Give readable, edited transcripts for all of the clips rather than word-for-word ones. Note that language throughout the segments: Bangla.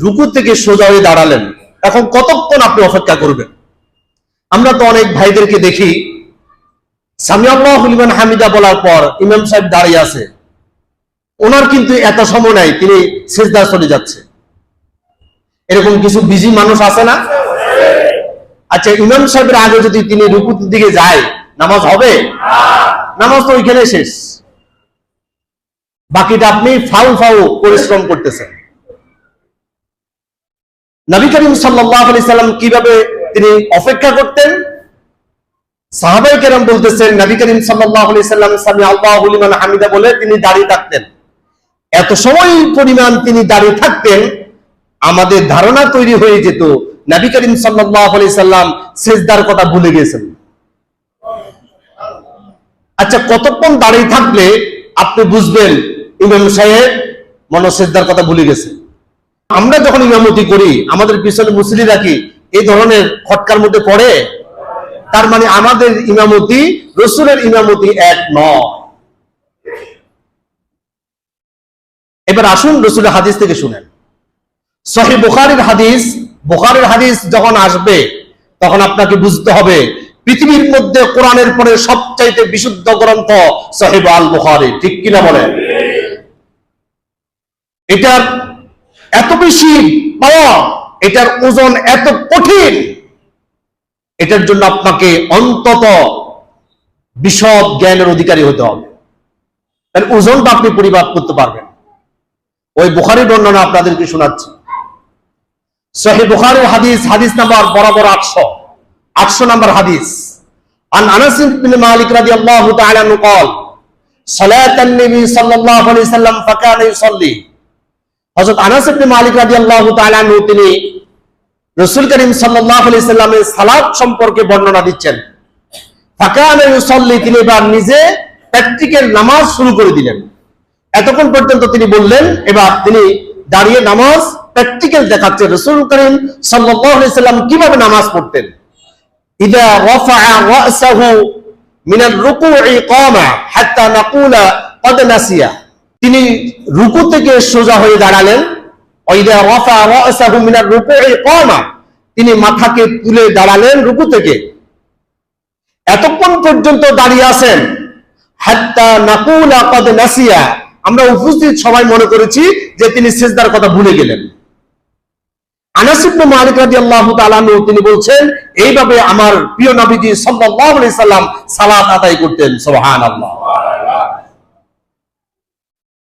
রুকু থেকে সোজা হয়ে দাঁড়ালেন, এখন কতক্ষণ আপনি অপেক্ষা করবেন? আমরা তো অনেক ভাইদেরকে দেখি সামি আল্লাহু লিমান হামিদা বলার পর ইমাম সাহেব দাঁড়িয়ে আছে, ওনার কিন্তু এত সময় নাই, তিনি সিজদা চলে যাচ্ছে। এরকম কিছু বিজি মানুষ আছে না? আচ্ছা, ইমাম সাহেবের আগে যদি তিনি রুকুর দিকে যায়, নামাজ হবে? নামাজ তো ওইখানে শেষ, বাকিটা আপনি ফাউ ফাউ পরিশ্রম করতেছেন। নবী করিম সাল্লাল্লাহু আলাইহি সাল্লাম কিভাবে তিনি অপেক্ষা করতেন? সাহাবায়ে কেরাম বলতেছেন, নবী করিম সাল্লাল্লাহু আলাইহি সাল্লাম সামি আল্লাহু লিমান হামিদা বলে তিনি দাঁড়িয়ে থাকতেন। এত সময় পরিমাণ তিনি দাঁড়িয়ে থাকতেন, আমাদের ধারণা তৈরি হয়ে যেত নবী করিম সাল্লাল্লাহু আলাইহি সাল্লাম সিজদার কথা ভুলে গেছেন। আচ্ছা, কতক্ষণ দাঁড়িয়ে থাকলে আপনি বুঝবেন ইমাম সাহেব মনে সিজদার কথা ভুলে গেছে? আমরা যখন ইমামতি করি, আমাদের পিছনে মুসল্লিরা কি এই ধরনের খটকার মধ্যে পড়ে? তার মানে আমাদের ইমামতি রাসূলের ইমামতি এক নয়। এবার আসুন রাসূলের হাদিস থেকে শুনেন। সহিহ বুখারীর হাদিস, বুখারীর হাদিস যখন আসবে তখন আপনাকে বুঝতে হবে পৃথিবীর মধ্যে কোরআনের পরে সবচাইতে বিশুদ্ধ গ্রন্থ সহিহ আল বুখারী, ঠিক কিনা বলেন? এটার এত বেশি পাওয়া, এটার ওজন এত কঠিন, এটার জন্য আপনাকে অন্তত বিশদ জ্ঞানের অধিকারী হতে হবে। এর ওজনটা আপনি পরিমাপ করতে পারবেন। ওই বুখারী বর্ণনা আপনাদেরকে শোনাচ্ছি। সহিহ বুখারীর হাদিস, হাদিস নাম্বার বরাবর 800 নম্বর হাদিস। আন আনাস ইবনে মালিক রাদিয়াল্লাহু তাআলা আনহু قال সালাতান নবী সাল্লাল্লাহু আলাইহি সাল্লাম ফাকানা ইউসাল্লি। হযরত আনাস ইবনে মালিক রাদিয়াল্লাহু তাআলা আনহু তিনি রাসূল করিম সাল্লাল্লাহু আলাইহি সাল্লামের সালাত সম্পর্কে বর্ণনা দিচ্ছেন। ফাকানা ইউসাল্লি, তিনি এবার নিজে প্র্যাকটিক্যাল নামাজ শুরু করে দিলেন। এতক্ষণ পর্যন্ত তিনি বললেন, এবার তিনি দাঁড়িয়ে নামাজ প্র্যাকটিক্যাল দেখাচ্ছেন রাসূল করিম সাল্লাল্লাহু আলাইহি সাল্লাম কিভাবে নামাজ পড়তেন। ইদা রাফা'a রা'সাহু মিনার রুকু'i কামা হাত্তা নাকুলা ক্বাদ নাসিয়া, তিনি রুকু থেকে সোজা হয়ে দাঁড়ালেন। ইদা রাফা'a রা'সাহু মিনার রুকু'i কামা, তিনি মাথাকে তুলে দাঁড়ালেন রুকু থেকে। এতক্ষণ পর্যন্ত দাঁড়িয়ে আছেন হাত্তা নাকুলা ক্বাদ নাসিয়া, আমরা উপস্থিত সবাই মনে করেছি যে তিনি সিজদার কথা ভুলে গেলেন। আনাস ইবনে মালিক রাদিয়াল্লাহু তাআলা আনহু তিনি বলছেন, এইভাবে আমার প্রিয় নবীজি সাল্লাল্লাহু আলাইহি সাল্লাম সালাত আদায় করতেন। সুবহানাল্লাহ।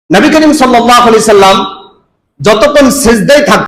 নবী করিম সাল্লাল্লাহু আলাইহি সাল্লাম যতক্ষণ সিজদায় থাকতেন